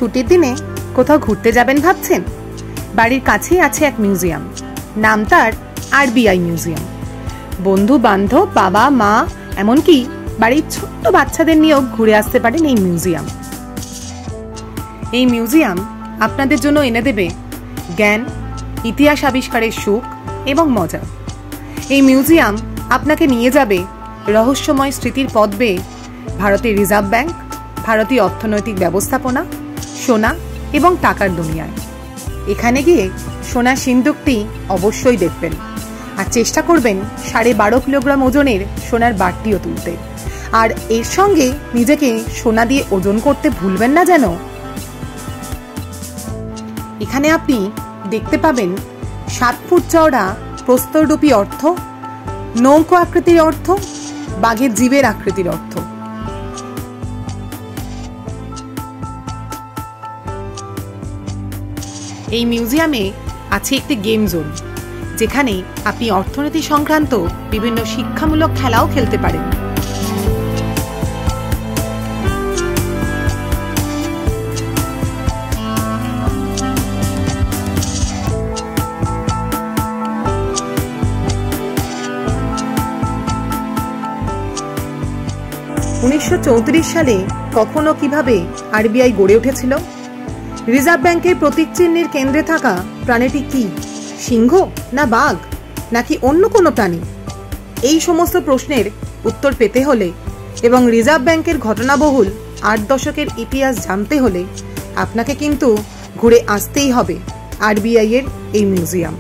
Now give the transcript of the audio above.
ছুটির দিনে কোথাও ঘুরতে যাবেন ভাবছেন? বাড়ির কাছেই আছে এক মিউজিয়াম, নাম তার আরবিআই মিউজিয়াম। বন্ধু বান্ধব, বাবা মা, এমনকি বাড়ির ছোট্ট বাচ্চাদের নিয়েও ঘুরে আসতে পারেন এই মিউজিয়াম। এই মিউজিয়াম আপনাদের জন্য এনে দেবে জ্ঞান, ইতিহাস আবিষ্কারের সুখ এবং মজা। এই মিউজিয়াম আপনাকে নিয়ে যাবে রহস্যময় স্মৃতির পথ বেয়ে ভারতের রিজার্ভ ব্যাংক, ভারতীয় অর্থনৈতিক ব্যবস্থাপনা, সোনা এবং টাকার দুনিয়ায়। এখানে গিয়ে সোনার সিন্দুকটি অবশ্যই দেখবেন, আর চেষ্টা করবেন 12.5 কিলোগ্রাম ওজনের সোনার বারটিও তুলতে। আর এর সঙ্গে নিজেকে সোনা দিয়ে ওজন করতে ভুলবেন না যেন। এখানে আপনি দেখতে পাবেন 7 ফুট চওড়া প্রস্তররূপী অর্থ, নৌকো আকৃতির অর্থ, বাঘের জীবের আকৃতির অর্থ। এই মিউজিয়ামে আছে একটি গেম জোন, যেখানে আপনি অর্থনীতি সংক্রান্ত বিভিন্ন শিক্ষামূলক খেলাও খেলতে পারেন। (1934 সালে কখনো কিভাবে আরবিআই গড়ে উঠেছিল? রিজার্ভ ব্যাংকের প্রতীক চিহ্নের কেন্দ্রে থাকা প্রাণীটি কি? সিংহ, না বাঘ, নাকি অন্য কোনো প্রাণী? এই সমস্ত প্রশ্নের উত্তর পেতে হলে এবং রিজার্ভ ব্যাংকের ঘটনাবহুল 8 দশকের ইতিহাস জানতে হলে আপনাকে কিন্তু ঘুরে আসতেই হবে আরবিআই এর এই মিউজিয়াম।